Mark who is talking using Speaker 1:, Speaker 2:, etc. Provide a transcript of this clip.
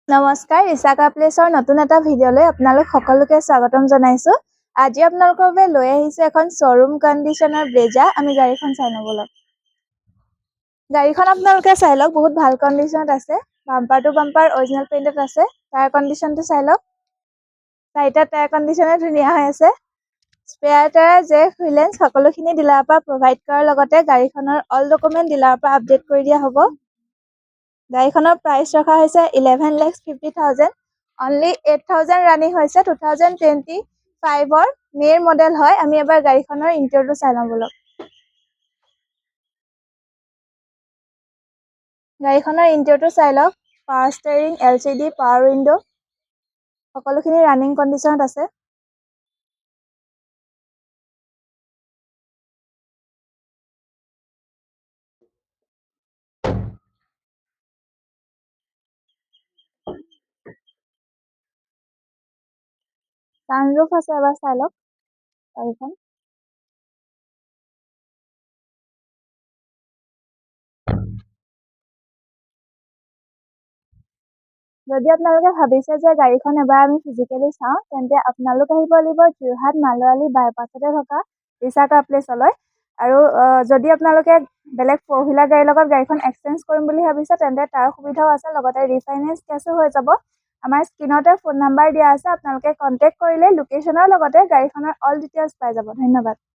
Speaker 1: নমস্কাৰ, ৰিচাকা প্লেচৰ নতুন এটা ভিডিঅ'লৈ আপোনালোক সকলোকে স্বাগতম জনাইছোঁ। আজি আপোনালোকৰ বাবে লৈ আহিছোঁ এখন শ্ব'ৰুম কণ্ডিশ্যনৰ ব্ৰেজা। আমি গাড়ীখন চাই লওঁ ব'লক। গাড়ীখন আপোনালোকে চাই লওক, বহুত ভাল কণ্ডিশ্যনত আছে। বাম্পাৰ টু বাম্পাৰ অৰিজিনেল পেইণ্টত আছে। টায়াৰ কণ্ডিশ্যনটো চাই লওক। চাৰিটা টায়াৰ কণ্ডিশ্যনে ধুনীয়া হৈ আছে। স্পেয়াৰ টায়াৰ, জেক, হুইলেঞ্চ সকলোখিনি ডিলাৰৰ পৰা প্ৰভাইড কৰাৰ লগতে গাড়ীখনৰ অল ডকুমেণ্ট ডিলাৰৰ পৰা আপডেট কৰি দিয়া হ'ব। গাড়ীখনৰ প্ৰাইচ ৰখা হৈছে 11,50,000। অনলি 8,000 ৰানিং হৈছে। 2025 মেৰ মডেল হয়। আমি এবাৰ গাড়ীখনৰ ইণ্টেৰিয়ৰটো চাই লওঁ ব'লক। গাড়ীখনৰ ইণ্টেৰিয়ৰটো চাই লওক। Power steering, LCD, power window সকলোখিনি ৰানিং কণ্ডিশ্যনত আছে। ছানৰুফ আছে, এবাৰ চাই লওক গাড়ীখন। যদি আপোনালোকে ভাবিছে যে গাড়ীখন এবাৰ আমি ফিজিকেলি চাওঁ, তেন্তে আপোনালোক আহিব লাগিব যোৰহাট মালোৱালি বাইপাছতে থকা ৰিচাকা প্লেচলৈ। আৰু যদি আপোনালোকে বেলেগ 4 হুইলাৰ গাড়ীৰ লগত গাড়ীখন এক্সচেঞ্জ কৰিম বুলি ভাবিছে, তেন্তে তাৰ সুবিধাও আছে, লগতে ৰিফাইনেন্স কেছো হৈ যাব। আমাৰ স্ক্ৰীনতে ফোন নাম্বাৰ দিয়া আছে, আপোনালোকে কণ্টেক্ট কৰিলে লোকেশ্যনৰ লগতে গাড়ীখনৰ অল ডিটেইলছ পাই যাব। ধন্যবাদ।